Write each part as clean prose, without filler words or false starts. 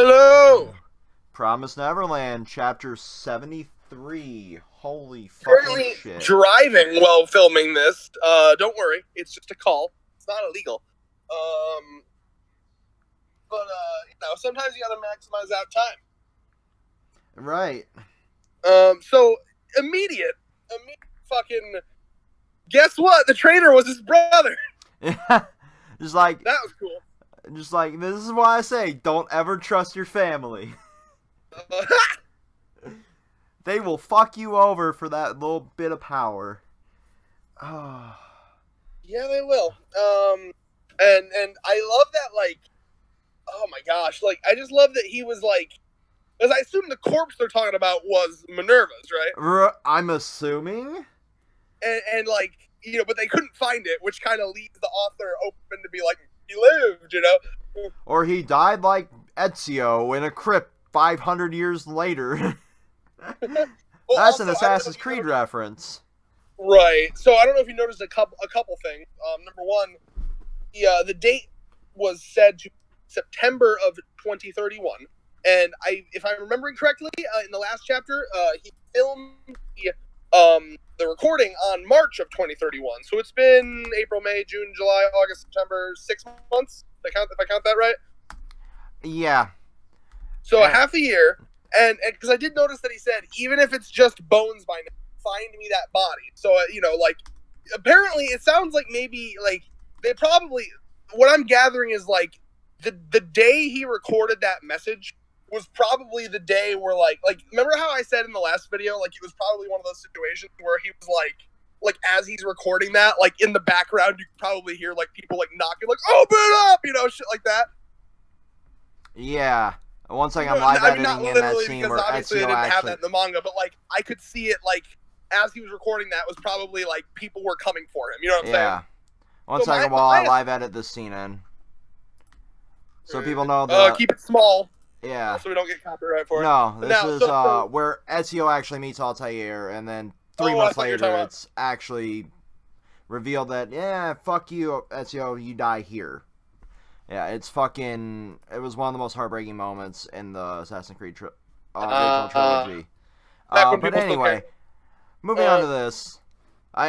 Hello! Promised Neverland, chapter 73. Holy fucking Currently shit. driving while filming this. Don't worry, it's just a call. It's not illegal. But sometimes you gotta maximize out time. Right. So immediate fucking. Guess what? The traitor was his brother. just like, That was cool. this is why I say, don't ever trust your family. Uh, They will fuck you over for that little bit of power. Oh. yeah, they will. And I love that. Like, oh my gosh, like I just love that he was like. Because I assume the corpse they're talking about was Minerva's, right? I'm assuming? And like, but they couldn't find it, which kind of leaves the author open to be like, he lived. Or he died like Ezio in a crypt 500 years later. Well, That's also, an Assassin's Creed reference. Right. So I don't know if you noticed a couple things. Number one, the date was said to September of 2031, and if I'm remembering correctly, in the last chapter, he filmed the recording on March of 2031. So it's been April, May, June, July, August, September, 6 months. If I count that right. Yeah. So a half a year, and because I did notice that he said, even if it's just bones by now, find me that body. So like apparently it sounds like maybe like they probably, what I'm gathering is like the day he recorded that message was probably the day where like remember how I said in the last video, like it was probably one of those situations where he was like as he's recording that, like in the background you could probably hear like people like knocking, like open up, shit like that. Yeah. One second, I'm live editing in that scene because where obviously Ezio they didn't have actually... that in the manga, but like I could see it like as he was recording that was probably like people were coming for him. You know what I'm saying? One second while I live edit this scene in. So people know the... keep it small. Yeah. So we don't get copyright for it. No, this is where Ezio actually meets Altair, and then 3 months later it's actually revealed that, yeah, fuck you, Ezio, you die here. Yeah, it's fucking... It was one of the most heartbreaking moments in the Assassin's Creed original trilogy. But anyway, moving on to this. I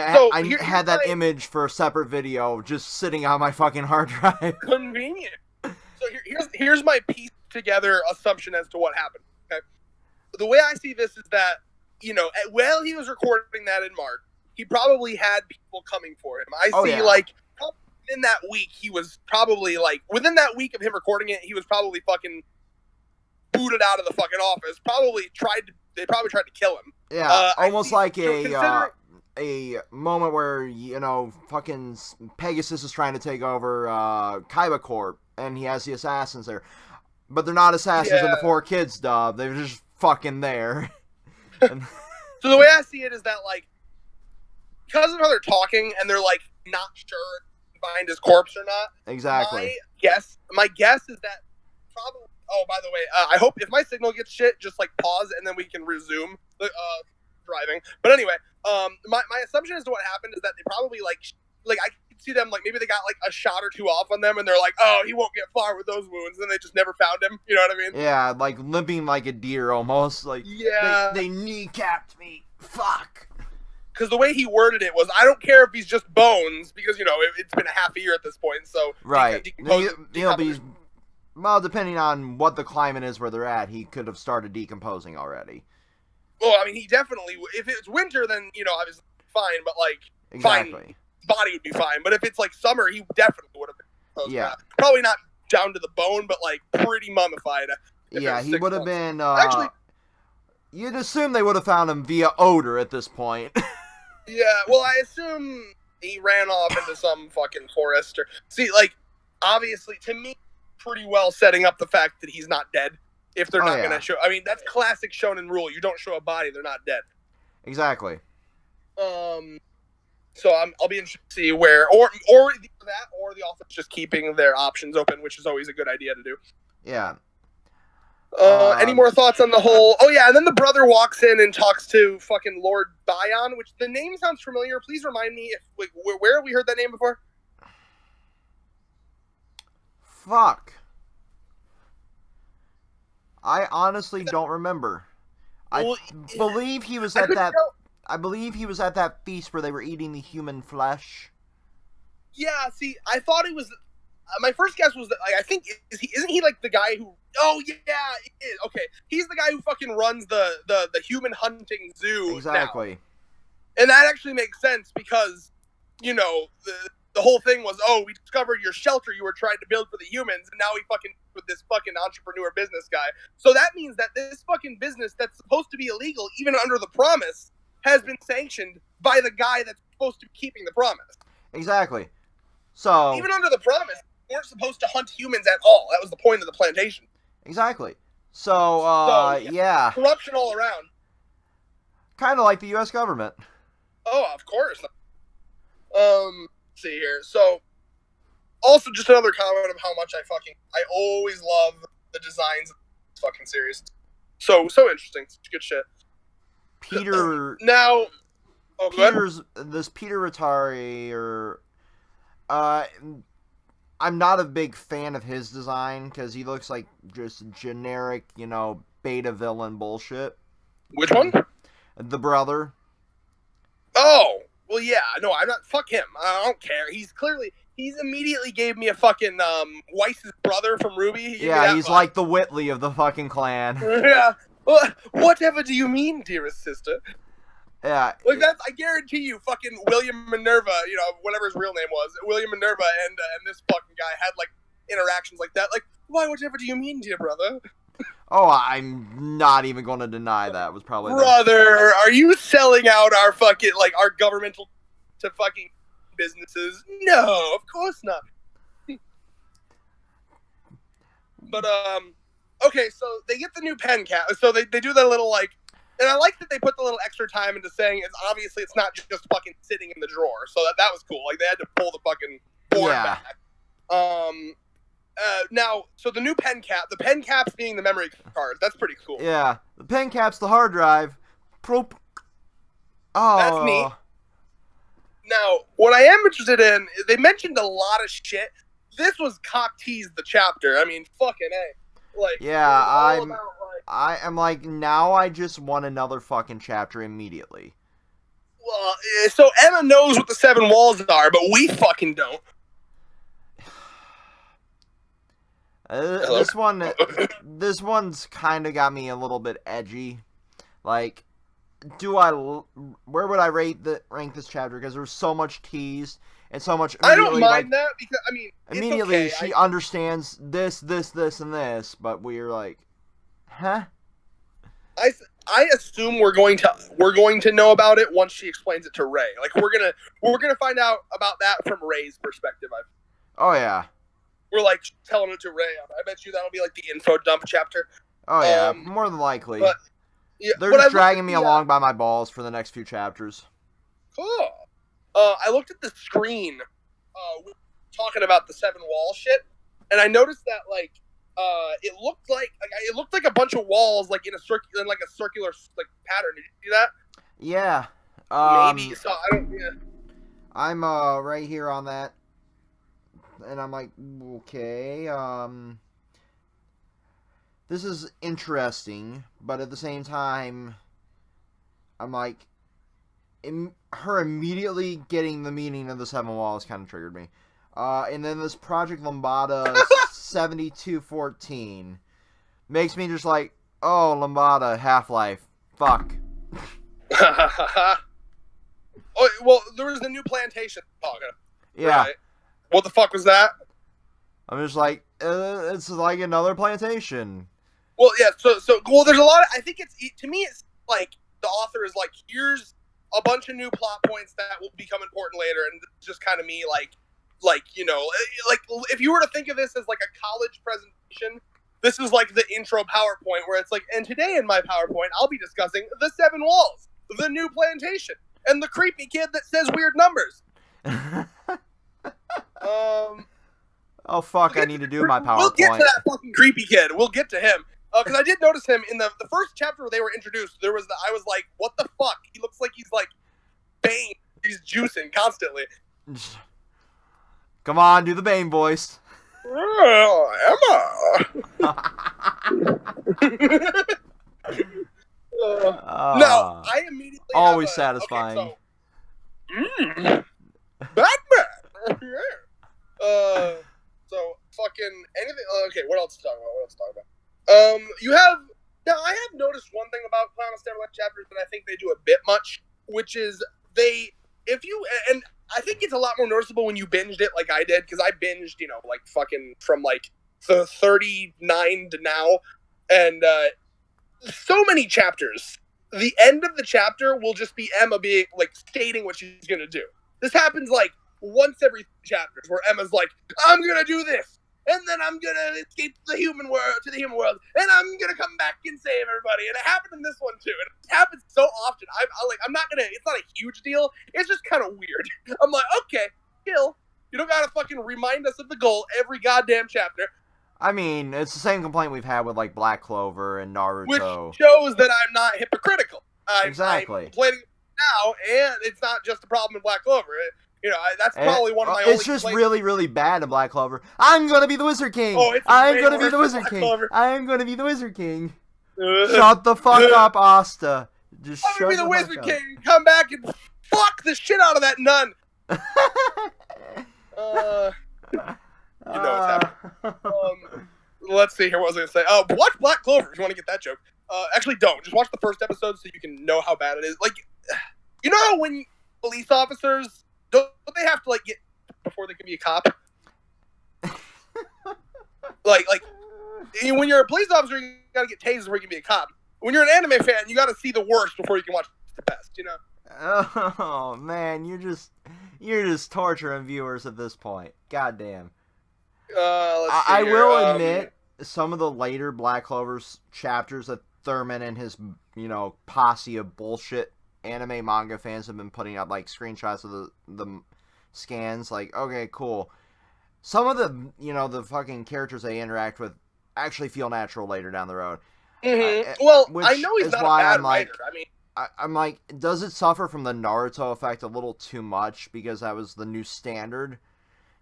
had that image for a separate video just sitting on my fucking hard drive. Convenient. So here's my piece together assumption as to what happened. Okay, the way I see this is that while he was recording that in March, he probably had people coming for him. Like in that week, he was probably like within that week of him recording it, he was probably fucking booted out of the fucking office. They probably tried to kill him. Yeah, almost like a moment where fucking Pegasus is trying to take over Kaiba Corp, and he has the assassins there, but they're not assassins in the 4Kids dub. They're just fucking there. So the way I see it is that like because of how they're talking and they're like not sure find his corpse or not. Exactly. My guess is that probably. Oh, by the way, I hope if my signal gets shit, just like pause and then we can resume the driving. But anyway, my assumption as to what happened is that they probably like I could see them like maybe they got like a shot or two off on them and they're like, oh, he won't get far with those wounds. And then they just never found him. You know what I mean? Yeah, like limping like a deer almost. Like they kneecapped me. Fuck. Because the way he worded it was, I don't care if he's just bones, because it's been a half a year at this point, so right. He'll be, well, depending on what the climate is where they're at, he could have started decomposing already. Well, I mean, he definitely. If it's winter, then obviously fine, but like exactly, fine, his body would be fine. But if it's like summer, he definitely would have been. Yeah, probably not down to the bone, but like pretty mummified. Yeah, he would have been. Actually, you'd assume they would have found him via odor at this point. Yeah, well, I assume he ran off into some fucking forest or... See, like, obviously, to me, pretty well setting up the fact that he's not dead. If they're not going to show... I mean, that's classic shonen rule. You don't show a body, they're not dead. Exactly. So I'll be interested to see where... Or that, or the author's just keeping their options open, which is always a good idea to do. Yeah. Any more thoughts on the whole... Oh, yeah, and then the brother walks in and talks to fucking Lord Bion, which the name sounds familiar. Please remind me, where have we heard that name before? Fuck. I honestly don't remember. Well, I believe he was at that. I believe he was at that feast where they were eating the human flesh. Yeah, see, I thought he was. My first guess was that, like, I think isn't he like the guy who? Oh yeah, he is. Okay, he's the guy who fucking runs the human hunting zoo. Exactly. Now. And that actually makes sense because, you know, the whole thing was, oh, we discovered your shelter you were trying to build for the humans, and now we fucking with this fucking entrepreneur business guy. So that means that this fucking business that's supposed to be illegal, even under the promise, has been sanctioned by the guy that's supposed to be keeping the promise. Exactly. So even under the promise, we weren't supposed to hunt humans at all. That was the point of the plantation. Exactly. So yeah. Corruption all around. Kind of like the U.S. government. Oh, of course. Let's see here. So, also just another comment of how much I always love the designs of this fucking series. So interesting. It's good shit. Peter. Now, this Peter Rattari, or I'm not a big fan of his design because he looks like just generic, beta villain bullshit. Which one? The brother. Oh, well, yeah. No, I'm not. Fuck him. I don't care. He's immediately gave me a fucking Weiss's brother from Ruby. Yeah, he's like the Whitley of the fucking clan. Yeah. Whatever do you mean, dearest sister? Yeah. Like that's, I guarantee you, fucking William Minerva, whatever his real name was, William Minerva and this fucking guy had like interactions like that. Like, why? Whatever do you mean, dear brother? Oh, I'm not even going to deny that was probably. Brother, are you selling out our fucking our governmental to fucking businesses? No, of course not. But okay, so they get the new pen cap. So they do that little and I like that they put the little extra time into saying it's not just fucking sitting in the drawer. So that was cool. Like they had to pull the fucking board back. Now, so the new pen cap, the pen caps being the memory cards, that's pretty cool. Yeah, the pen cap's the hard drive. Oh, that's neat. Now, what I am interested in, they mentioned a lot of shit. This was cock teased the chapter. I mean, fucking A. Like, yeah, I am like, now I just want another fucking chapter immediately. Well, so Emma knows what the 7 walls are, but we fucking don't. This one's kind of got me a little bit edgy. Like, where would I rank this chapter? Because there's so much teased and so much. I don't mind that because immediately it's okay. She understands this, and this, but we're like, huh? I assume we're going to know about it once she explains it to Ray. Like we're gonna find out about that from Ray's perspective. Oh yeah. We're like telling it to Ray. I bet you that'll be like the info dump chapter. Oh yeah, more than likely. But, yeah, they're just dragging me along by my balls for the next few chapters. Cool. I looked at the screen, talking about the 7 wall shit, and I noticed that it looked like a bunch of walls in a circular pattern. Did you see that? Yeah. Maybe. So I don't. Yeah. I'm right here on that. And I'm like, okay, this is interesting, but at the same time, I'm like, her immediately getting the meaning of the 7 walls kind of triggered me. And then this Project Lambada 7214 makes me just like, oh, Lambada, Half-Life, fuck. Oh, well, there was the new plantation talking. Yeah. Right? What the fuck was that? I'm just like, it's like another plantation. Well, yeah. So there's a lot of. I think to me, it's like the author is like, here's a bunch of new plot points that will become important later, and it's just kind of me like if you were to think of this as like a college presentation, this is like the intro PowerPoint where it's like, and today in my PowerPoint, I'll be discussing the 7 walls, the new plantation, and the creepy kid that says weird numbers. Oh fuck! I need to do my PowerPoint. We'll get to that fucking creepy kid. We'll get to him because I did notice him in the first chapter where they were introduced. I was like, what the fuck? He looks like he's like Bane. He's juicing constantly. Come on, do the Bane voice. Oh, Emma. No, I immediately always satisfying. Okay, so, Batman. So fucking anything. Okay, what else to talk about? You have now. I have noticed one thing about Clown of Neverland chapters that I think they do a bit much, which is and I think it's a lot more noticeable when you binged it like I did, because I binged, like fucking from like the 39 to now, and so many chapters. The end of the chapter will just be Emma being like stating what she's gonna do. This happens like once every chapters where Emma's like, "I'm gonna do this, and then I'm gonna escape the human world, and I'm gonna come back and save everybody." And it happened in this one too. And it happens so often. I'm not gonna. It's not a huge deal. It's just kind of weird. I'm like, okay, chill. You don't gotta fucking remind us of the goal every goddamn chapter. I mean, it's the same complaint we've had with like Black Clover and Naruto, which shows that I'm not hypocritical. Exactly. I'm complaining now, and it's not just a problem in Black Clover. That's probably one of my only It's just really, really bad in Black Clover. I'm gonna be the Wizard King. I'm gonna be the Wizard King. I'm gonna be the Wizard King. Shut the fuck up, Asta. Just I'm gonna be the Wizard King. Come back and fuck the shit out of that nun. You know what's happening. Let's see here. What was I gonna say? Watch Black Clover if you want to get that joke. Actually, don't. Just watch the first episode so you can know how bad it is. Like, you know how when police officers don't they have to like get before they can be a cop? like when you're a police officer, you gotta get tased before you can be a cop. When you're an anime fan, you gotta see the worst before you can watch the best. Oh man, you're just torturing viewers at this point. Goddamn. I will admit, some of the later Black Clover's chapters that Thurman and his, posse of bullshit anime manga fans have been putting up, like, screenshots of the scans, like, okay, cool. Some of the, the fucking characters they interact with actually feel natural later down the road. Mm-hmm. Well, I know he's not a bad writer. I'm like, does it suffer from the Naruto effect a little too much because that was the new standard?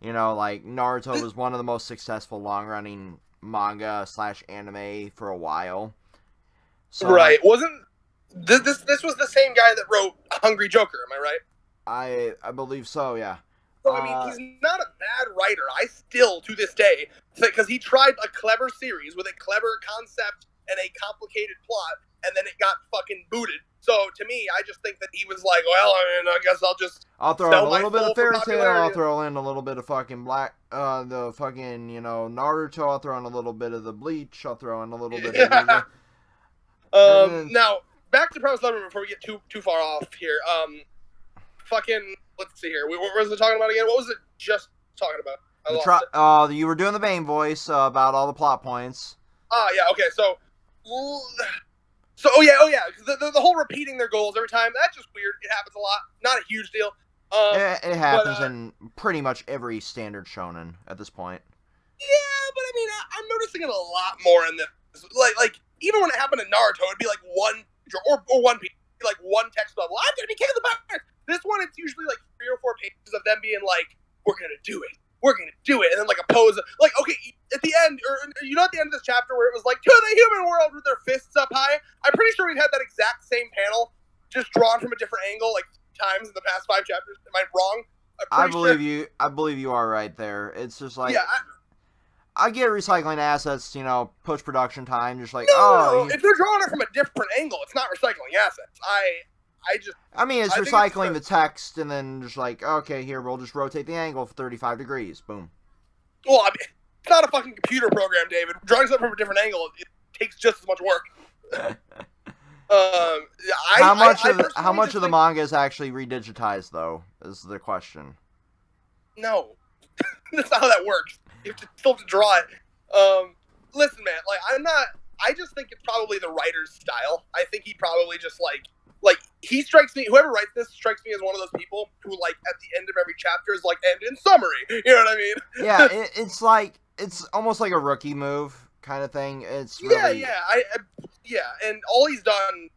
Like, Naruto was one of the most successful long-running manga/anime for a while. So, right. Wasn't... This was the same guy that wrote Hungry Joker, am I right? I believe so, yeah. So, he's not a bad writer. I still, to this day, because he tried a clever series with a clever concept and a complicated plot, and then it got fucking booted. So, to me, I just think that he was like, well, I guess I'll throw in a little bit of Fairy Tail, I'll throw in a little bit of fucking the fucking, Naruto, I'll throw in a little bit of the Bleach, I'll throw in a little bit of... Now, back to Promised Neverland before we get too far off here. Let's see here. What was it talking about again? What was it just talking about? I lost it. You were doing the Bane voice about all the plot points. Yeah, okay, so, oh yeah, the whole repeating their goals every time, that's just weird. It happens a lot. Not a huge deal. It happens in pretty much every standard shonen at this point. Yeah, but I'm noticing it a lot more in this. Like even when it happened in Naruto, it'd be like one or One Piece, like one text bubble. I'm gonna be king of the pirates. This one, it's usually like 3 or 4 pages of them being like, "We're gonna do it. We're gonna do it," and then like a pose, like okay, at the end, or at the end of this chapter where it was like to the human world with their fists up high. I'm pretty sure we've had that exact same panel, just drawn from a different angle, like times in the past 5 chapters. Am I wrong? I believe you are right there. It's just like, yeah, I get recycling assets, push production time, just like, no. If they're drawing it from a different angle, it's not recycling assets. It's recycling the text and then just like, okay, here, we'll just rotate the angle for 35 degrees. Boom. Well, it's not a fucking computer program, David. Drawing something from a different angle, it takes just as much work. How much of the manga is actually redigitized, though, is the question. No. That's not how that works. You still have to draw it. Listen, man, I just think it's probably the writer's style. I think he probably just, he strikes me, whoever writes this strikes me as one of those people who, at the end of every chapter is like, and in summary. You know what I mean? Yeah, it's almost like a rookie move kind of thing. It's really... Yeah, and all he's done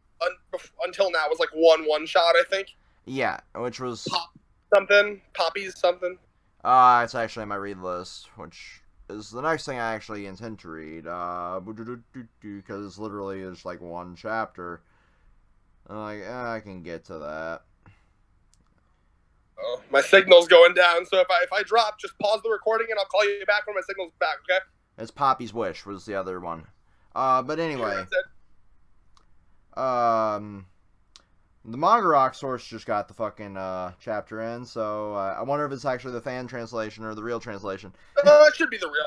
until now was, one shot, I think. Yeah, which was... Poppy's something. It's actually on my read list, which is the next thing I actually intend to read. Because literally it's like one chapter. I'm like, I can get to that. Oh, my signal's going down, so if I drop, just pause the recording and I'll call you back when my signal's back, okay? It's Poppy's Wish was the other one. But anyway. The manga rock source just got the fucking chapter in, so I wonder if it's actually the fan translation or the real translation. It should be the real.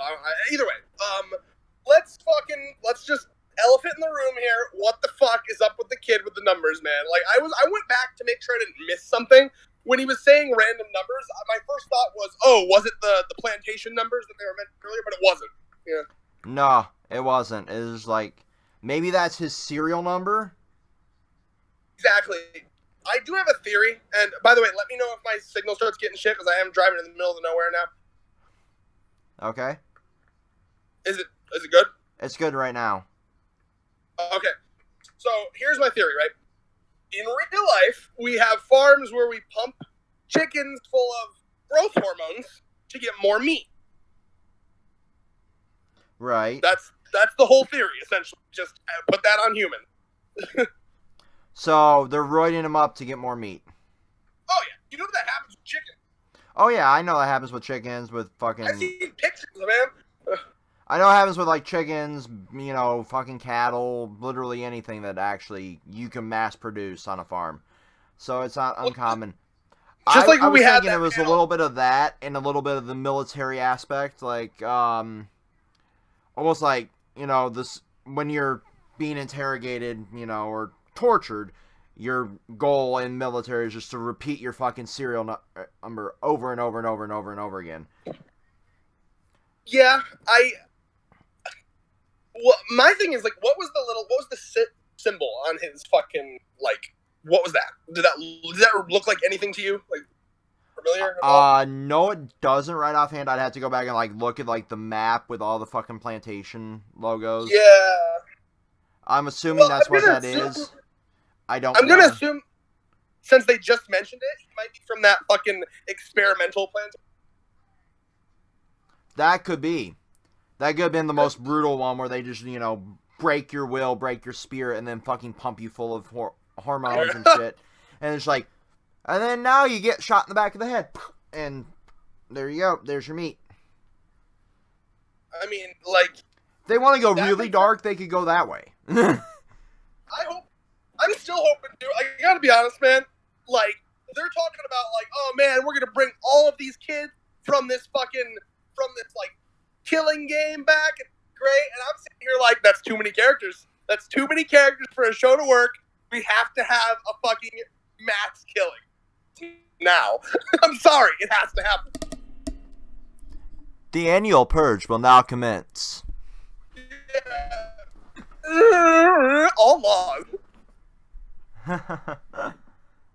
Either way, let's just elephant in the room here. What the fuck is up with the kid with the numbers, man? Like I went back to make sure I didn't miss something when he was saying random numbers. My first thought was, oh, was it the plantation numbers that they were mentioned earlier? But it wasn't. Yeah. No, it wasn't. It was like maybe that's his serial number. Exactly. I do have a theory, and by the way, let me know if my signal starts getting shit, because I am driving in the middle of nowhere now. Okay. Is it good? It's good right now. Okay. So, here's my theory, right? In real life, we have farms where we pump chickens full of growth hormones to get more meat. Right. That's the whole theory, essentially. Just put that on humans. So, they're roiding him up to get more meat. Oh, yeah. You know that happens with chicken. Oh, yeah. I know that happens with chickens, with fucking... I've seen pictures, man. I know it happens with, like, chickens, you know, fucking cattle, literally anything that actually you can mass produce on a farm. So, it's not uncommon. Just like I was we had thinking that it was a little bit of that and a little bit of the military aspect. Like, almost like, you know, this when you're being interrogated, you know, or tortured, your goal in military is just to repeat your fucking serial number over and over and over and over and over again. Yeah, well, my thing is, like, what was the symbol on his fucking, like, what was that? Did that look like anything to you? Like, familiar? No, it doesn't right offhand. I'd have to go back and, like, look at, like, the map with all the fucking plantation logos. Yeah. I'm assuming that's what that is. I'm going to assume, since they just mentioned it, he might be from that fucking experimental plant. That could be. That could have been the most brutal one where they just, you know, break your will, break your spirit, and then fucking pump you full of hormones and shit. And it's like, and then now you get shot in the back of the head. And there you go. There's your meat. I mean, like... If they want to go really dark, they could go that way. I'm still hoping to. I gotta be honest, man. Like, they're talking about, like, oh, man, we're gonna bring all of these kids from this, like, killing game back. And great. And I'm sitting here like, that's too many characters. That's too many characters for a show to work. We have to have a fucking mass killing. Now. I'm sorry. It has to happen. The annual purge will now commence. Yeah. All long.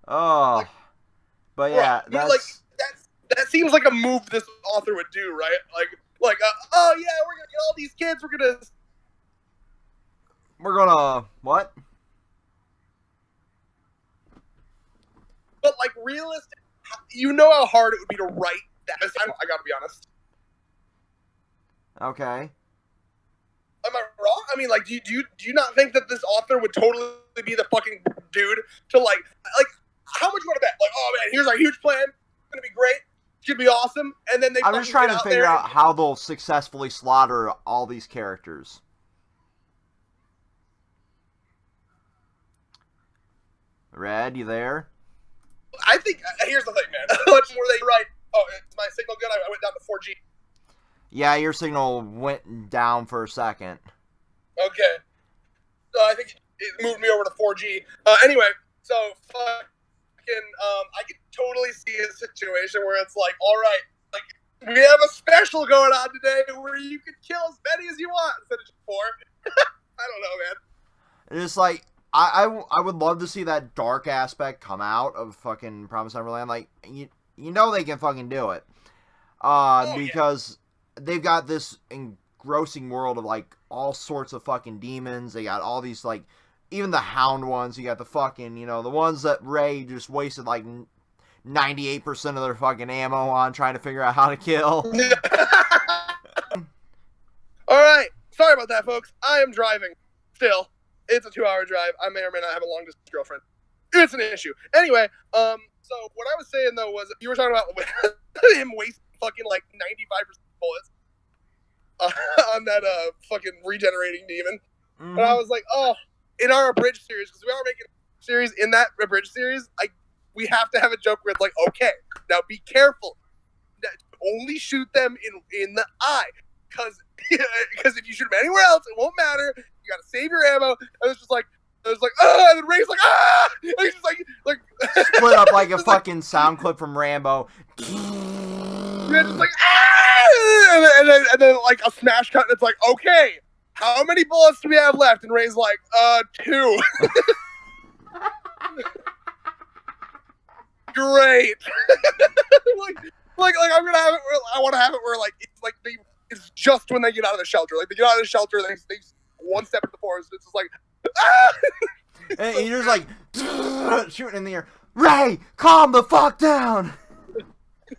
Oh. Like, but yeah, that seems like a move this author would do, right? Like, oh yeah, we're gonna get all these kids. We're gonna what? But like, realistic, you know how hard it would be to write that. I gotta be honest. Okay. Am I wrong? I mean, like, do you not think that this author would totally be the fucking dude to like how much you want to bet? Like, oh man, here's our huge plan. It's gonna be great. It's gonna be awesome. And then I'm just trying to figure out how they'll successfully slaughter all these characters. Red, you there? I think here's the thing, man. How much more they write? Oh, is my signal good? I went down to 4G. Yeah, your signal went down for a second. Okay. I think it moved me over to 4G. Anyway, so fucking, I could totally see a situation where it's like, all right, like, we have a special going on today where you can kill as many as you want instead of just 4. I don't know, man. It's like, I would love to see that dark aspect come out of fucking Promised Neverland. Like, you know they can fucking do it. Because... Yeah. They've got this engrossing world of, like, all sorts of fucking demons. They got all these, like, even the hound ones. You got the fucking, you know, the ones that Ray just wasted, like, 98% of their fucking ammo on trying to figure out how to kill. about that, folks. I am driving. Still, it's a 2-hour drive. I may or may not have a long distance girlfriend. It's an issue. Anyway, so what I was saying though was you were talking about him wasting fucking like 95% bullets on that fucking regenerating demon. Mm-hmm. And I was like, oh, in our abridged series, because we are making a series in that abridged series, we have to have a joke where it's like, okay, now be careful. Only shoot them in the eye, because if you shoot them anywhere else, it won't matter. You gotta save your ammo. And it's just like, ah, and then Ray's like, ah, and he's just like split up like a fucking sound clip from Rambo. Yeah, just like, ah, and then like a smash cut, and it's like, okay, how many bullets do we have left? And Ray's like, 2. Great. like I'm gonna have it. I want to have it where like it's just when they get out of the shelter. Like they get out of the shelter, they one step into the forest. It's just like, ah! And you're just like shooting in the air. Ray, calm the fuck down.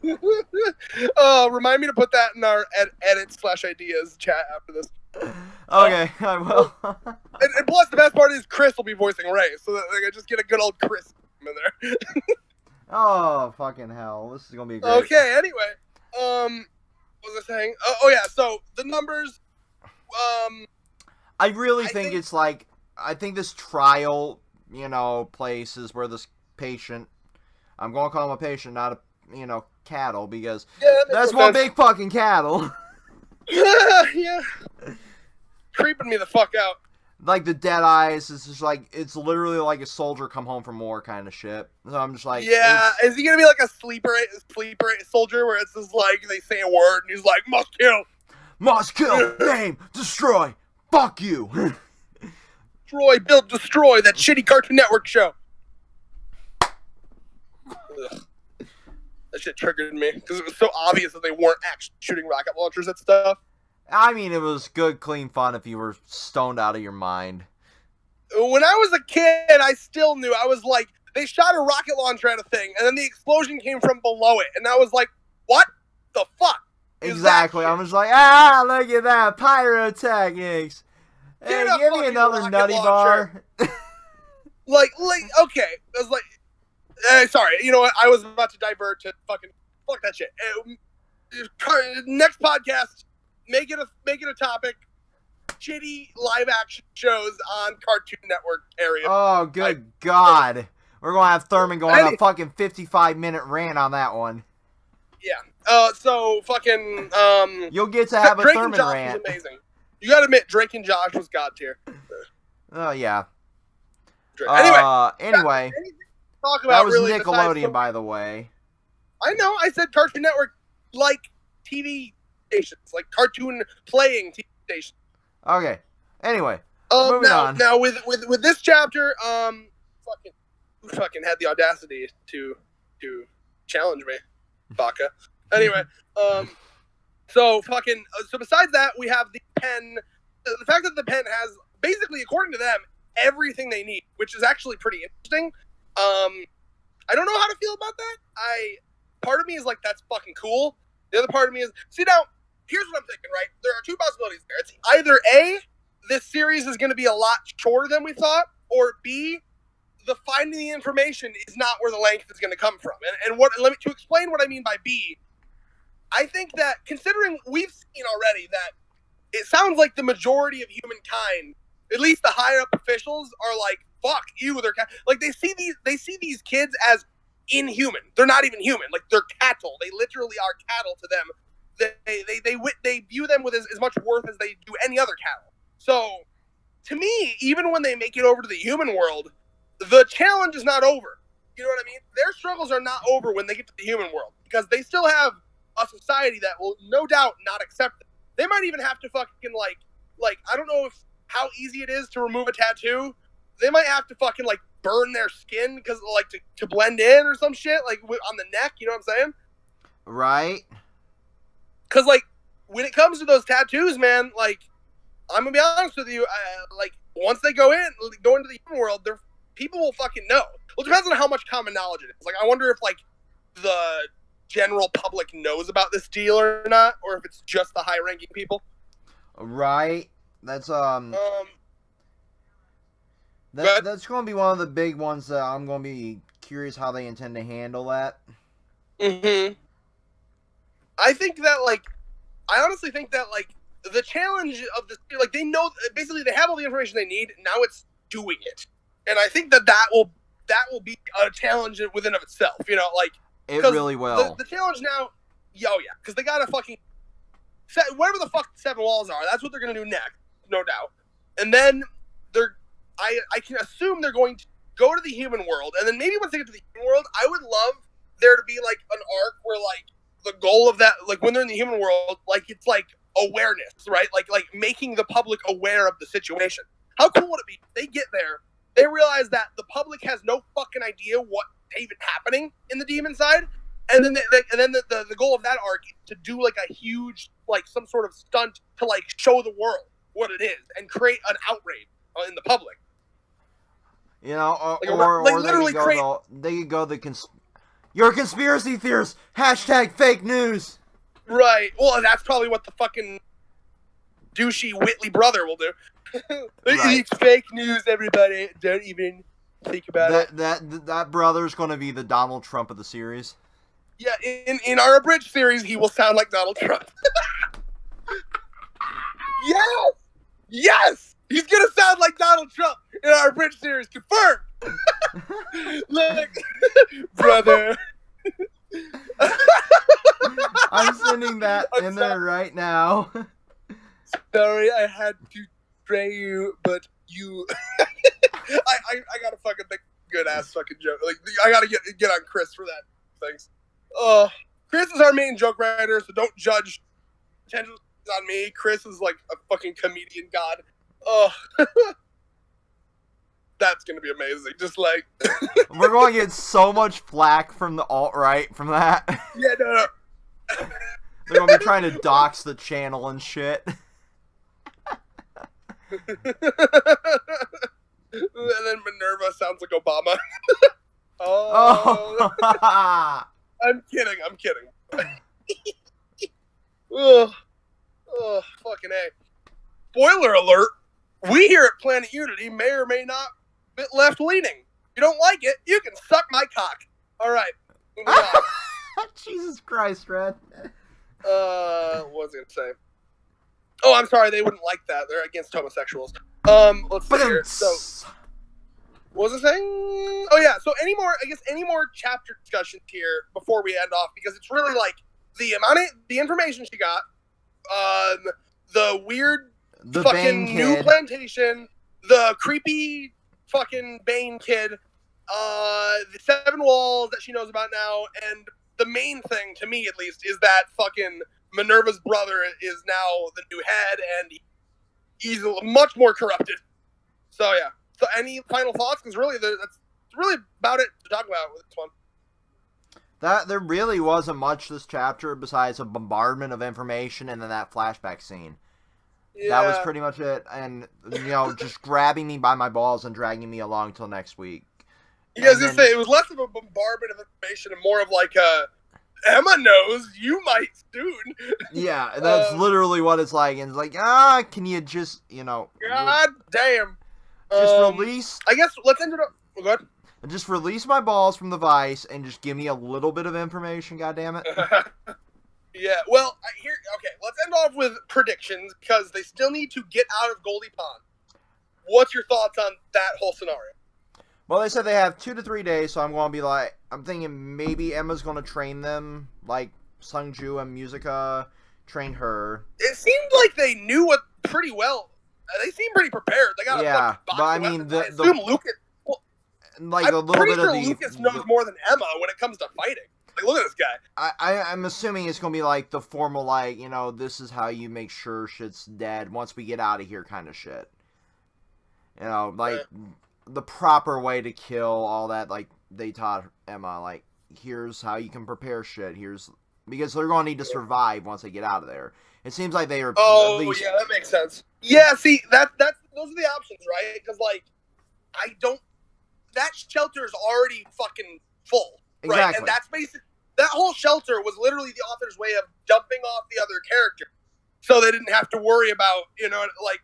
Remind me to put that in our edit/ideas chat after this. Okay, I will. and plus, the best part is Chris will be voicing Ray, so that I just get a good old Chris in there. Oh, fucking hell. This is going to be great. Okay, anyway. What was I saying? Oh yeah, so the numbers, I really think it's like, I think this trial, place is where this patient, I'm going to call him a patient, not a, cattle, because that's one big fucking cattle. Yeah. Creeping me the fuck out. Like the dead eyes, it's just like, it's literally like a soldier come home from war kind of shit. So I'm just like, yeah, is he gonna be like a sleeper soldier where it's just like they say a word and he's like, must kill, name, destroy, fuck you. Destroy, build, destroy, that shitty Cartoon Network show. Ugh. That shit triggered me because it was so obvious that they weren't actually shooting rocket launchers at stuff. I mean, it was good, clean fun if you were stoned out of your mind. When I was a kid, I still knew. I was like, they shot a rocket launcher at a thing, and then the explosion came from below it. And I was like, what the fuck? Exactly. I was like, look at that. Pyrotechnics. Hey, give me another nutty bar. like, okay. I was like, sorry. You know what? I was about to divert to fucking, fuck that shit. Next podcast. Make it a topic. Shitty live action shows on Cartoon Network area. Oh, good God. We're going to have Thurman going on a fucking 55-minute rant on that one. Yeah. So fucking you'll get to have a Drake Thurman and Josh rant. Was amazing. You got to admit Drake and Josh was god tier. Oh, yeah. Anyway. Talk about that was really Nickelodeon, by the way. I know. I said Cartoon Network like TV stations, like cartoon playing TV stations. Okay. Anyway, moving on. Now with this chapter, fucking had the audacity to challenge me, Baka. Anyway, so besides that, we have the pen. The fact that the pen has basically, according to them, everything they need, which is actually pretty interesting. I don't know how to feel about that. Part of me is like, that's fucking cool. The other part of me is, see now. Here's what I'm thinking, right? There are two possibilities there. It's either A, this series is going to be a lot shorter than we thought, or B, the finding the information is not where the length is going to come from. To explain what I mean by B, I think that considering we've seen already that it sounds like the majority of humankind, at least the higher up officials, are like, fuck you. They're like they see these kids as inhuman. They're not even human. Like they're cattle. They literally are cattle to them. They view them with as much worth as they do any other cattle. So, to me, even when they make it over to the human world, the challenge is not over. You know what I mean? Their struggles are not over when they get to the human world because they still have a society that will no doubt not accept them. They might even have to fucking like I don't know how easy it is to remove a tattoo. They might have to fucking like burn their skin because like to blend in or some shit like on the neck. You know what I'm saying? Right. Because, like, when it comes to those tattoos, man, like, I'm going to be honest with you, like, once they go into the human world, people will fucking know. Well, it depends on how much common knowledge it is. Like, I wonder if, like, the general public knows about this deal or not, or if it's just the high-ranking people. Right. That's that's going to be one of the big ones that I'm going to be curious how they intend to handle that. Mm-hmm. I think that, like, I honestly think that, like, the challenge of this, like, they know, basically, they have all the information they need. Now it's doing it, and I think that will be a challenge within of itself. You know, like, it really will. The challenge now, yeah, because they gotta fucking set whatever the fuck the 7 walls are. That's what they're gonna do next, no doubt. And then I can assume they're going to go to the human world, and then maybe once they get to the human world, I would love there to be like an arc where like the goal of that, like when they're in the human world, like it's like awareness, right? Like making the public aware of the situation. How cool would it be if they get there, they realize that the public has no fucking idea what's even happening in the demon side, and then the goal of that arc is to do like a huge, like some sort of stunt to like show the world what it is and create an outrage in the public. You know, or literally they could go you're conspiracy theorists, hashtag fake news. Right. Well, that's probably what the fucking douchey Whitley brother will do. Right. It's fake news, everybody. Don't even think about it. That brother's going to be the Donald Trump of the series. Yeah, in our abridged series, he will sound like Donald Trump. Yes! Yes! He's going to sound like Donald Trump in our abridged series. Confirmed! Look, brother. I'm sending that in there right now. Sorry, I had to betray you, but you. I gotta fucking think good ass fucking joke. Like I gotta get on Chris for that. Thanks. Chris is our main joke writer, so don't judge intentions on me. Chris is like a fucking comedian god. That's gonna be amazing. Just like we're going to get so much flack from the alt-right from that. Yeah, no. They're gonna be trying to dox the channel and shit. And then Minerva sounds like Obama. Oh. I'm kidding. Ugh, fucking A. Spoiler alert. We here at Planet Unity may or may not be left-leaning. If you don't like it, you can suck my cock. All right. Jesus Christ, Red. What was I going to say? Oh, I'm sorry. They wouldn't like that. They're against homosexuals. Let's see here. So, what was I saying? Oh, yeah. So any more chapter discussions here before we end off, because it's really like the information she got, the weird fucking new plantation, the creepy fucking Bane kid, the 7 walls that she knows about now, and the main thing, to me at least, is that fucking Minerva's brother is now the new head, and he's much more corrupted. So yeah. So any final thoughts? Because really, that's really about it to talk about with this one. There really wasn't much this chapter besides a bombardment of information and then that flashback scene. Yeah. That was pretty much it, and just grabbing me by my balls and dragging me along till next week. You guys just say it was less of a bombardment of information and more of like Emma knows you might soon. Yeah, that's literally what it's like. And it's like, can you just, God damn. Just release. I guess let's end it up. Go ahead. Just release my balls from the vice and just give me a little bit of information, goddammit. Yeah, well, okay, let's end off with predictions, because they still need to get out of Goldie Pond. What's your thoughts on that whole scenario? Well, they said they have 2 to 3 days, so I'm thinking maybe Emma's going to train them, like Sungju and Musica trained her. It seemed like they knew it pretty well. They seem pretty prepared. They got but I mean, I assume Lucas. Well, like I'm a little pretty bit sure of the Lucas knows more than Emma when it comes to fighting. Like, look at this guy. I'm assuming it's gonna be like the formal, like, this is how you make sure shit's dead once we get out of here kind of shit. The proper way to kill, all that. Like they taught Emma, like, here's how you can prepare shit. Because they're gonna need to survive once they get out of there. It seems like they are. Oh, yeah, that makes sense. Yeah, see, those are the options, right? Because that shelter is already fucking full, right? Exactly. And that's basically, that whole shelter was literally the author's way of dumping off the other character. so they didn't have to worry about, like,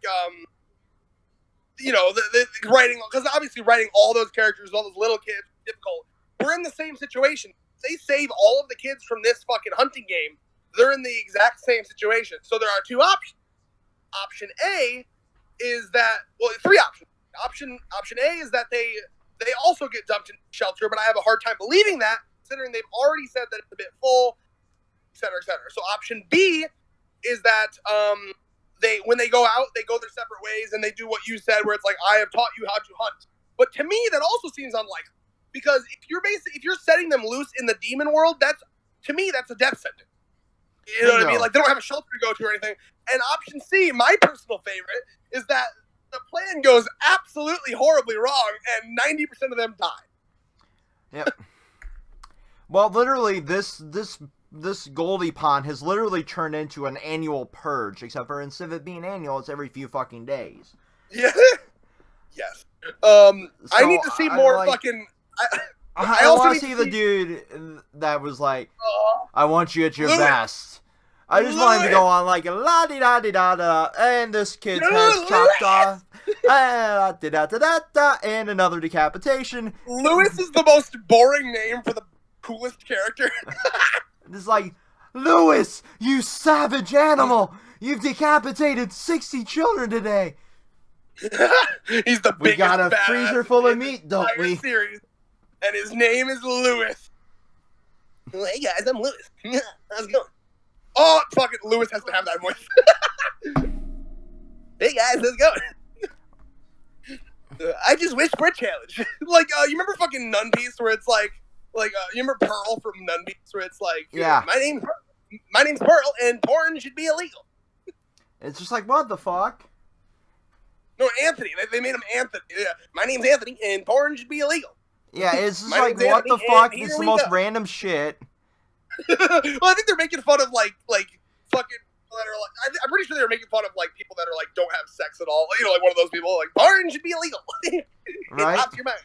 the writing, because obviously writing all those characters, all those little kids, is difficult. We're in the same situation. They save all of the kids from this fucking hunting game. They're in the exact same situation. So there are two options. Option A is that, well, three options. Option A is that they also get dumped in shelter, but I have a hard time believing that, considering they've already said that it's a bit full, et cetera, et cetera. So option B is that when they go out, they go their separate ways, and they do what you said, where it's like, I have taught you how to hunt. But to me, that also seems unlikely, because if you're setting them loose in the demon world, to me that's a death sentence. You know what I mean? Like, they don't have a shelter to go to or anything. And option C, my personal favorite, is that the plan goes absolutely horribly wrong, and 90% of them die. Yep. Well, literally, this Goldie Pond has literally turned into an annual purge, except for instead of it being annual, it's every few fucking days. Yeah. Yes. I need to see more fucking... I want to see the dude that was like, I want you at your best. I just want him to go on like la-di-da-di-da-da, and this kid's head's chopped off, and another decapitation. Lewis is the most boring name for the coolest character. It's like, Lewis, you savage animal! You've decapitated 60 children today. He's the biggest. We got a freezer full of meat, don't we? Series, and his name is Lewis. Well, hey guys, I'm Lewis. How's it going? Oh, fucking Lewis has to have that voice. Hey guys, how's it going? I just wish for a challenge. Like, you remember fucking Nun Piece, where it's like, you remember Pearl from Nun Piece, where it's like, yeah, my name's Pearl, and porn should be illegal. It's just like, what the fuck? No, Anthony. They made him Anthony. Yeah, my name's Anthony, and porn should be illegal. Yeah, it's just like, what the fuck? It's the most random shit. Well, I think they're making fun of like fucking people that are like, I'm pretty sure they were making fun of like people that are like don't have sex at all. You know, like one of those people like porn should be illegal. Right? Off your mind.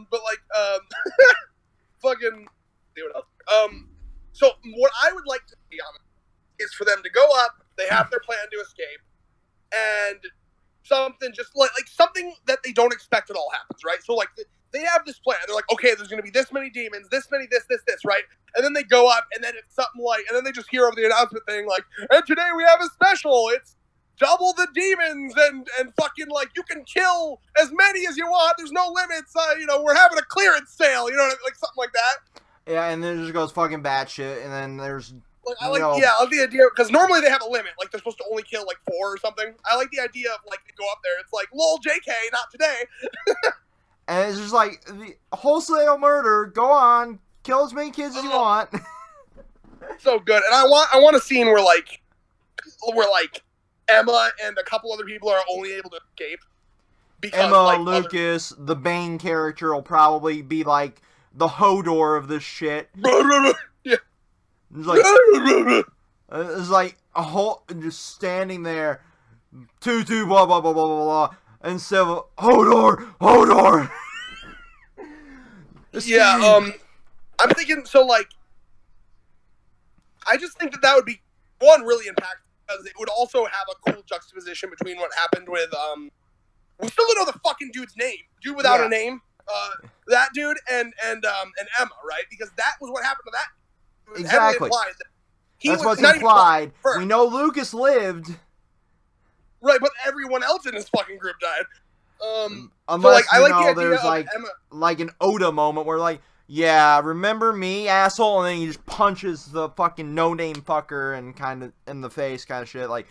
But like fucking see what else. So what I would like to see on it is for them to go up. They have their plan to escape, and something just like something that they don't expect at all happens, right? So like they have this plan. They're like, okay, there's going to be this many demons, this many, this, right? And then they go up, and then it's something like, and then they just hear over the announcement thing like, and today we have a special. It's double the demons, and fucking like you can kill as many as you want. There's no limits. We're having a clearance sale. You know, like something like that. Yeah, and then it just goes fucking batshit, and then there's. Like, I like the idea, because normally they have a limit, like they're supposed to only kill like 4 or something. I like the idea of like they go up there, it's like, lol, JK, not today. And it's just like, the wholesale murder, go on, kill as many kids as you want. So good. And I want a scene where Emma and a couple other people are only able to escape. Because, Emma, Lucas, the Bane character will probably be like the Hodor of this shit. Yeah. It's like a whole, just standing there, tutu, blah, blah, blah, blah, blah, blah, and so, Hodor! Yeah, I'm thinking, so, like, I just think that would be, one, really impactful, because it would also have a cool juxtaposition between what happened with, we still don't know the fucking dude's name. Dude without a name. That dude and Emma, right? Because that was what happened to that. Exactly. That's what's implied. We know Lucas lived. Right, but everyone else in his fucking group died. Unless, so, like, there's like an Oda moment where like, yeah, remember me, asshole? And then he just punches the fucking no-name fucker and kind of in the face kind of shit. Like,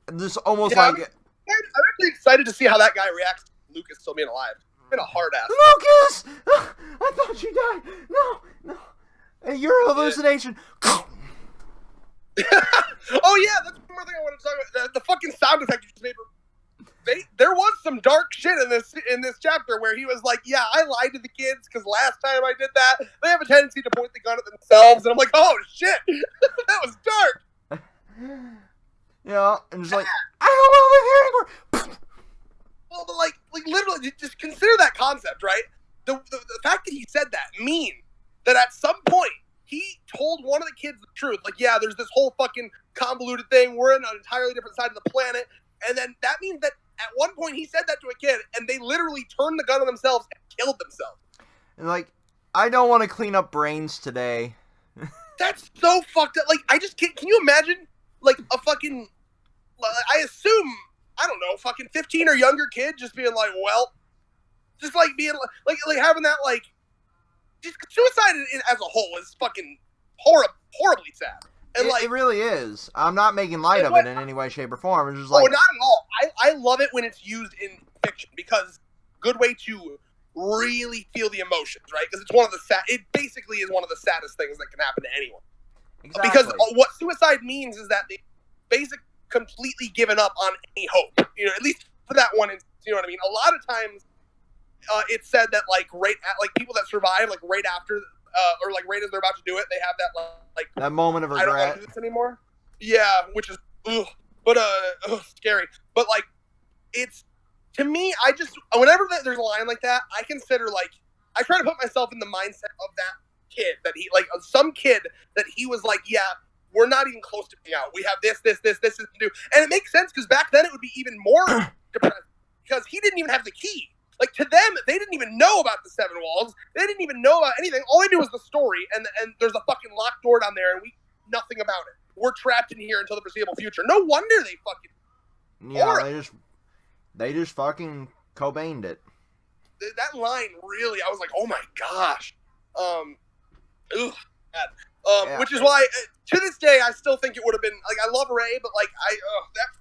this almost like... I'm actually excited to see how that guy reacts to Lucas still being alive. He's been a hard ass. Lucas! I thought you died. No. Hey, you're a hallucination. Oh yeah, that's one more thing I want to talk about. The fucking sound effect you just made. There was some dark shit in this chapter where he was like, "Yeah, I lied to the kids because last time I did that, they have a tendency to point the gun at themselves." And I'm like, "Oh shit, that was dark." Yeah, and just like, I don't want to live here anymore. Well, but like literally, just consider that concept, right? The fact that he said that means that at some point he told one of the kids the truth. Like, yeah, there's this whole fucking convoluted thing. We're in an entirely different side of the planet. And then that means that at one point he said that to a kid, and they literally turned the gun on themselves and killed themselves. And like, I don't want to clean up brains today. That's so fucked up. Like, I just can't. Can you imagine, like, a fucking, I assume, I don't know, fucking 15 or younger kid just being like, well, just like being like having that, like, just suicide as a whole is fucking horribly sad. And it really is. I'm not making light of it in any way, shape, or form. It's just like, not at all. I love it when it's used in fiction because good way to really feel the emotions, right? Because it's one of the it basically is one of the saddest things that can happen to anyone. Exactly. Because what suicide means is that they basically completely given up on any hope. You know, at least for that one instance. You know what I mean? A lot of times, it's said that like people that survive like right after. Or like right as they're about to do it, they have that like that moment of regret. I don't want to do this anymore. Yeah, which is scary. But like, it's to me, I just whenever there's a line like that, I consider like I try to put myself in the mindset of that kid that he like some kid that he was like, yeah, we're not even close to being out. We have this to do, and it makes sense because back then it would be even more depressing because he didn't even have the key. Like, to them, they didn't even know about the seven walls. They didn't even know about anything. All they knew was the story, and there's a fucking locked door down there, and we nothing about it. We're trapped in here until the foreseeable future. No wonder they fucking... Yeah, they just fucking Cobained it. That line, really, I was like, oh my gosh. Which is why, to this day, I still think it would have been... Like, I love Ray, but, like,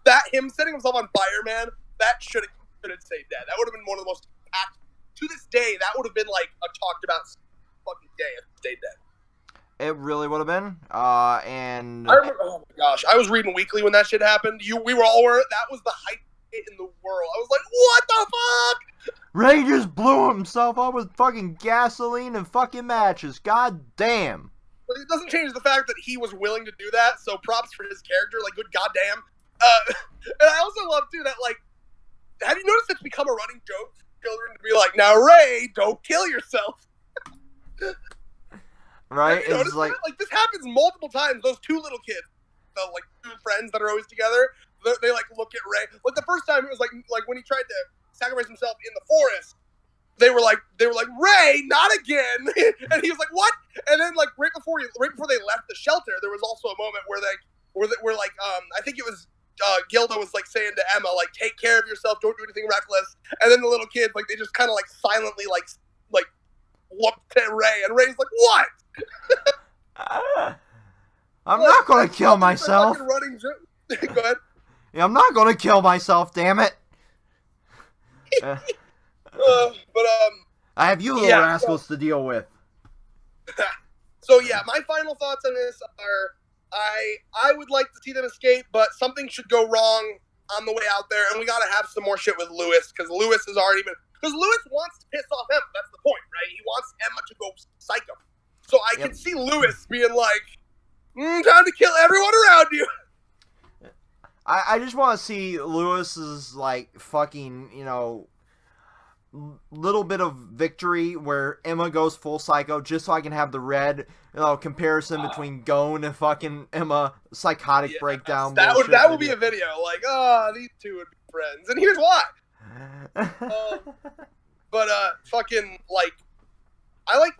that him setting himself on fire, man, that should have stayed dead. That would have been one of the most to this day. That would have been like a talked about fucking day if it stayed dead. It really would have been. And I remember. Oh my gosh, I was reading Weekly when that shit happened. We were all worried. That was the hype in the world. I was like, what the fuck? Ray just blew himself up with fucking gasoline and fucking matches. God damn. But it doesn't change the fact that he was willing to do that. So props for his character. Like, good goddamn. And I also love too that like. Have you noticed it's become a running joke for children to be like, now, Ray, don't kill yourself? Right? It's like this happens multiple times. Those two little kids, like two friends that are always together, they like look at Ray. Like the first time it was like when he tried to sacrifice himself in the forest, they were like, Ray, not again. And he was like, what? And then like right before they left the shelter, there was also a moment where I think it was. Gilda was like saying to Emma, like, take care of yourself, don't do anything reckless. And then the little kids, like, they just kind of like silently like looked at Ray, and Ray's like, what? I'm not gonna kill myself. Go ahead. Yeah, I'm not gonna kill myself, damn it. I have you little rascals to deal with. So yeah, my final thoughts on this are. I would like to see them escape, but something should go wrong on the way out there, and we got to have some more shit with Lewis, because Lewis has already been... Because Lewis wants to piss off Emma, that's the point, right? He wants Emma to go psycho. So I can see Lewis being like, time to kill everyone around you. I just want to see Lewis's, like, fucking, little bit of victory where Emma goes full psycho just so I can have the red comparison between Gon and fucking Emma psychotic breakdown. That would be a video like, these two would be friends, and here's why. But fucking like, I like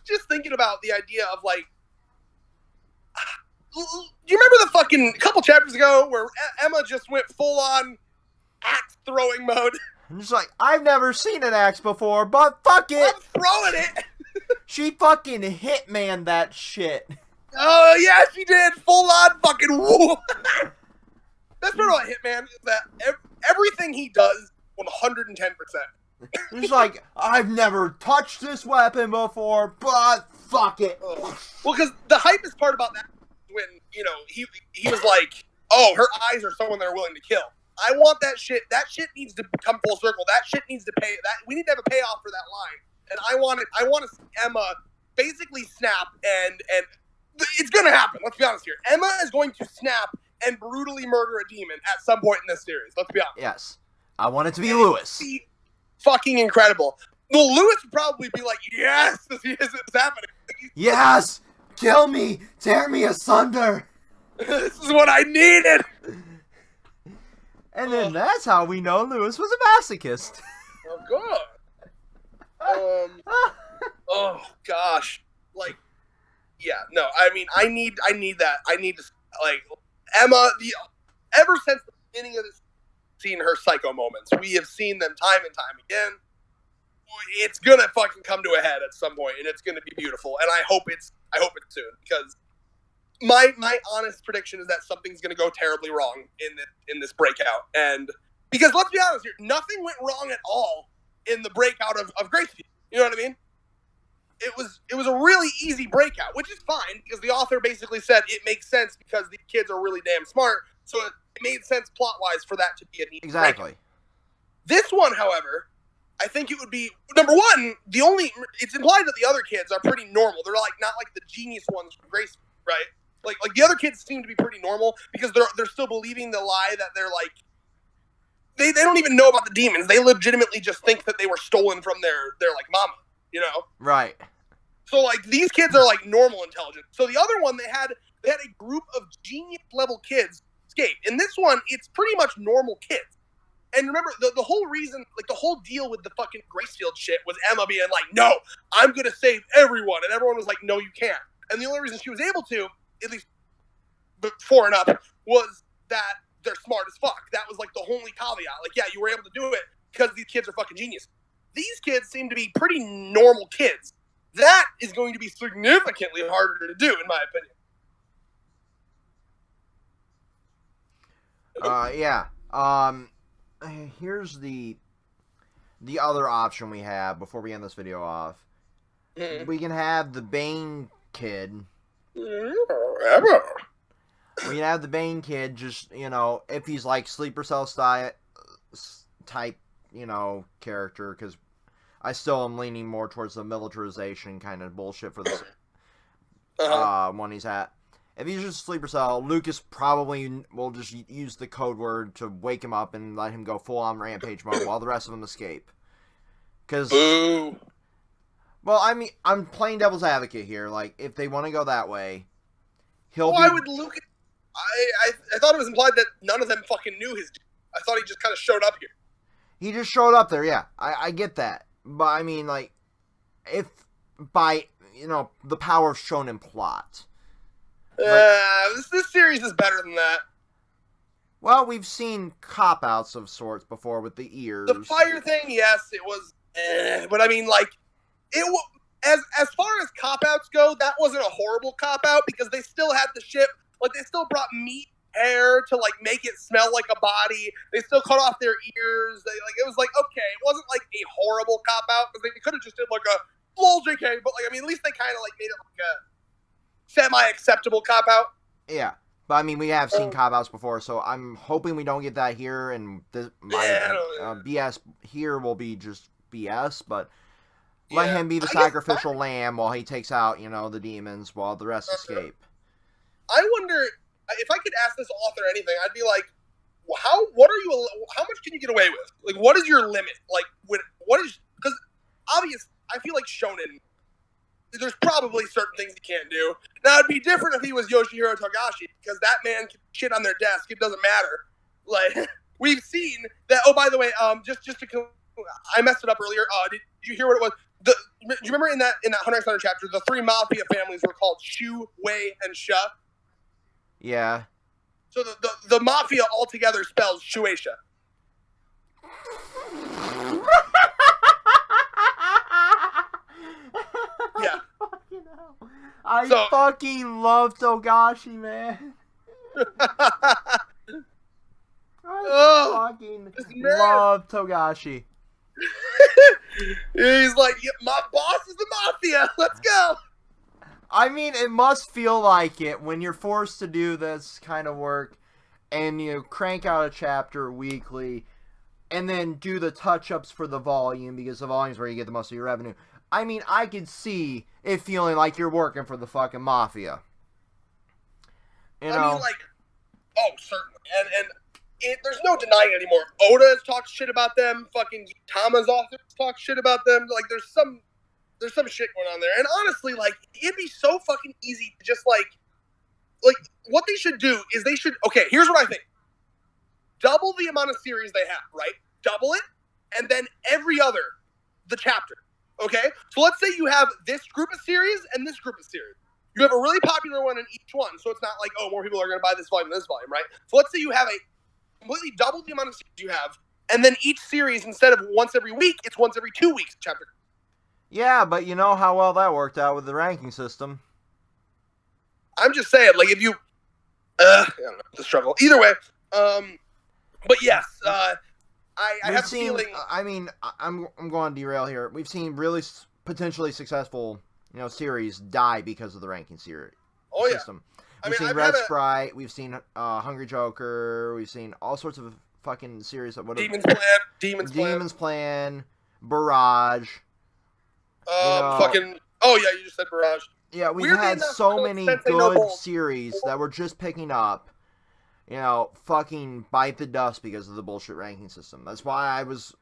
just thinking about the idea of like, do you remember the fucking couple chapters ago where Emma just went full on axe throwing mode? I'm just like, I've never seen an axe before, but fuck it. I'm throwing it. She fucking Hitman that shit. Oh, yeah, she did. Full on fucking woo. That's part about Hitman, is that everything he does, 110%. He's like, I've never touched this weapon before, but fuck it. Well, because the hypest part about that when, he was like, oh, her eyes are someone they're willing to kill. I want that shit. That shit needs to come full circle. That shit needs to pay. We need to have a payoff for that line. And I want to see Emma basically snap, and it's going to happen. Let's be honest here. Emma is going to snap and brutally murder a demon at some point in this series. Let's be honest. Yes. I want it to be Lewis. Fucking incredible. Well, Lewis would probably be like, yes, this is happening. Yes! Kill me! Tear me asunder! This is what I needed. And then that's how we know Lewis was a masochist. Oh god. Oh gosh. Like, yeah, no. I mean, I need that. I need to like Emma. Ever since the beginning of this, seen her psycho moments. We have seen them time and time again. It's gonna fucking come to a head at some point, and it's gonna be beautiful. And I hope it's soon, because my honest prediction is that something's gonna go terribly wrong in this breakout. And because let's be honest here, nothing went wrong at all in the breakout of Gracefield. You know what I mean? It was a really easy breakout, which is fine because the author basically said it makes sense because these kids are really damn smart. So it made sense plot-wise for that to be an easy breakout. This one, however, I think it would be, number one, it's implied that the other kids are pretty normal. They're like not like the genius ones from Grace, right? Like the other kids seem to be pretty normal because they're still believing the lie that they're like, they don't even know about the demons. They legitimately just think that they were stolen from their like mama, you know? Right. So like these kids are like normal intelligence. So the other one, they had a group of genius level kids escape. In this one, it's pretty much normal kids. And remember, the whole reason, like the whole deal with the fucking Gracefield shit was Emma being like, no, I'm going to save everyone. And everyone was like, no, you can't. And the only reason she was able to, at least 4 and up, was that they're smart as fuck. That was like the only caveat. Like, yeah, you were able to do it because these kids are fucking genius. These kids seem to be pretty normal kids. That is going to be significantly harder to do, in my opinion. Yeah. Here's the other option we have before we end this video off. Mm-hmm. We can have the Bane kid. We can have the Bane kid just, you know, if he's like Sleeper Cell type, you know, character, because I still am leaning more towards the militarization kind of bullshit for this one he's at. If he's just Sleeper Cell, Lucas probably will just use the code word to wake him up and let him go full-on rampage mode while the rest of them escape. Because, well, I mean, I'm playing devil's advocate here. Like, if they want to go that way, why would Lucas... I thought it was implied that none of them fucking knew his... I thought he just kind of showed up here. He just showed up there, yeah. I get that. But, I mean, like, if by, you know, the power shown in plot... This series is better than that. Well, we've seen cop-outs of sorts before with the ears. The fire thing, yes, it was... but, I mean, like, as far as cop-outs go, that wasn't a horrible cop-out because they still had the ship... Like, they still brought meat hair to, like, make it smell like a body. They still cut off their ears. It was like, okay, it wasn't, like, a horrible cop-out because they could have just did, like, a... Lol, JK, but, like, I mean, at least they kind of, like, made it, like, a... semi-acceptable cop-out. Yeah, but I mean, we have seen cop-outs before, so I'm hoping we don't get that here, and BS here will be just BS, but let him be the sacrificial lamb while he takes out, you know, the demons while the rest escape. I wonder, if I could ask this author anything, I'd be like, how much can you get away with? Like, what is your limit? Like, because obviously, I feel like shonen, there's probably certain things he can't do. Now, it'd be different if he was Yoshihiro Togashi, because that man can shit on their desk. It doesn't matter. Like, we've seen that. Oh, by the way, just to, I messed it up earlier. Did you hear what it was? Do you remember in that Hunter x Hunter chapter, the 3 mafia families were called Shu, Wei, and Sha? Yeah. So the mafia altogether spells Shueisha. Yeah. I fucking love Togashi, man. I fucking love Togashi. He's like, yeah, my boss is the mafia. Let's go. I mean, it must feel like it when you're forced to do this kind of work and you crank out a chapter weekly and then do the touch-ups for the volume because the volume is where you get the most of your revenue. I mean, I could see it feeling like you're working for the fucking mafia. You know? I mean, like, oh, certainly. And there's no denying it anymore. Oda has talked shit about them. Fucking Tama's authors talk shit about them. Like, there's some shit going on there. And honestly, like, it'd be so fucking easy to just, like, like what they should do is okay, here's what I think. Double the amount of series they have, right? Double it, and then the chapter. Okay? So let's say you have this group of series and this group of series. You have a really popular one in each one, so it's not like, oh, more people are going to buy this volume than this volume, right? So let's say you have a completely double the amount of series you have, and then each series, instead of once every week, it's once every 2 weeks chapter. Yeah, but you know how well that worked out with the ranking system. I'm just saying, like, if you... I don't know, the struggle. Either way, but yes, I have a feeling... I mean, I'm going to derail here. We've seen really potentially successful, series die because of the ranking system. We've seen Red Sprite, we've seen Hungry Joker, we've seen all sorts of fucking series that would have... Demon's Plan, Barrage. Oh yeah, you just said Barrage. Yeah, we've had so many good series that we're just picking up, fucking bite the dust because of the bullshit ranking system. That's why I was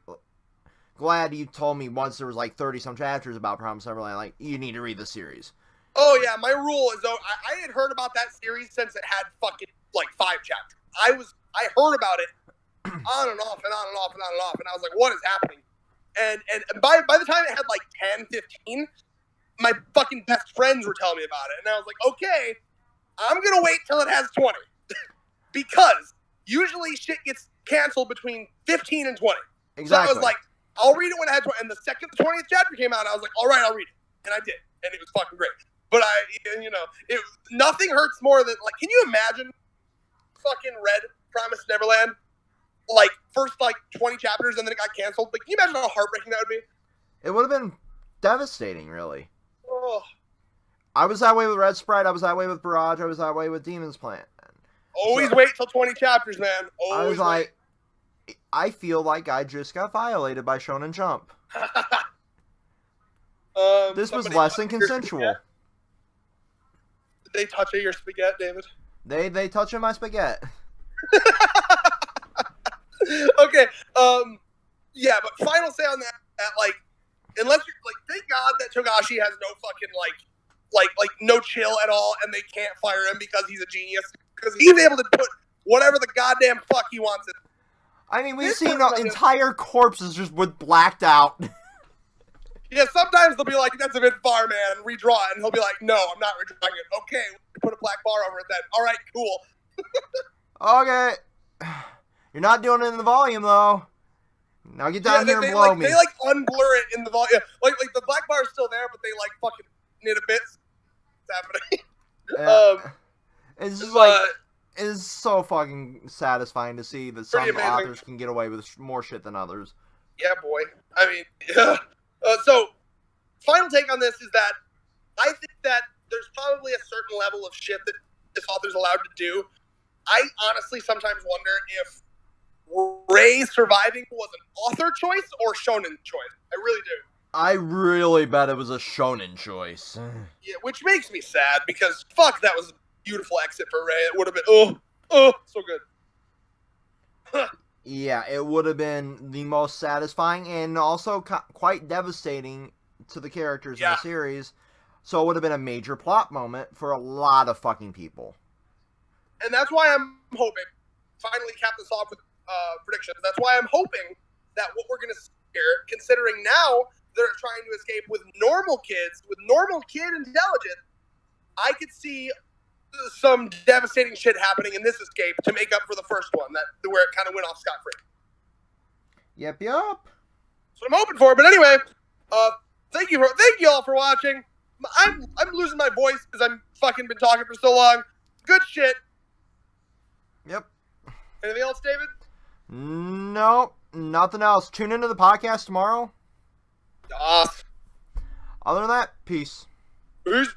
glad you told me once there was like 30-some chapters about Promised Neverland, like, you need to read the series. Oh yeah, my rule is, though, I had heard about that series since it had fucking, like, 5 chapters. I heard about it on and off and on and off and on and off, and I was like, what is happening? And by the time it had, like, 10, 15, my fucking best friends were telling me about it, and I was like, okay, I'm gonna wait till it has 20. Because usually shit gets canceled between 15 and 20. Exactly. So I was like, I'll read it when it had 20. And the second the 20th chapter came out, I was like, all right, I'll read it. And I did. And it was fucking great. But nothing hurts more than, like, can you imagine fucking read Promised Neverland? Like, first, 20 chapters and then it got canceled? Like, can you imagine how heartbreaking that would be? It would have been devastating, really. Oh. I was that way with Red Sprite. I was that way with Barrage. I was that way with Demon's Plan. Always wait till 20 chapters, man. Always wait. I feel like I just got violated by Shonen Jump. This was less than consensual. Did they touch your spaghetti, David? They touching my spaghetti. Okay. Yeah, but final say on that, unless you're, thank God that Togashi has no fucking, no chill at all, and they can't fire him because he's a genius. Because he's able to put whatever the goddamn fuck he wants in. I mean, we've seen entire corpses just with blacked out. Yeah, sometimes they'll be like, that's a bit far, man, and redraw it, and he'll be like, no, I'm not redrawing it. Okay, put a black bar over it then. All right, cool. Okay. You're not doing it in the volume, though. Now get down here and blow me. They, unblur it in the volume. Like, the black bar is still there, but they, fucking knit a bit. It's happening. It's just it's so fucking satisfying to see that some authors can get away with more shit than others. Yeah, boy. I mean, yeah. So, final take on this is that I think that there's probably a certain level of shit that this author's allowed to do. I honestly sometimes wonder if Rei surviving was an author choice or shonen choice. I really do. I really bet it was a shonen choice. Yeah, which makes me sad because fuck, that was a beautiful exit for Rei. It would have been so good. Huh. Yeah, it would have been the most satisfying and also quite devastating to the characters in the series. So it would have been a major plot moment for a lot of fucking people. And that's why I'm hoping, finally cap this off with predictions, that's why I'm hoping that what we're going to see here, considering now they're trying to escape with normal kids, with normal kid intelligence, I could see some devastating shit happening in this escape to make up for the first one, where it kind of went off scot-free. Yep. That's what I'm hoping for. But anyway, thank you all for watching. I'm losing my voice because I'm fucking been talking for so long. Good shit. Yep. Anything else, David? Nope, nothing else. Tune into the podcast tomorrow. Awesome. Other than that, peace. Peace.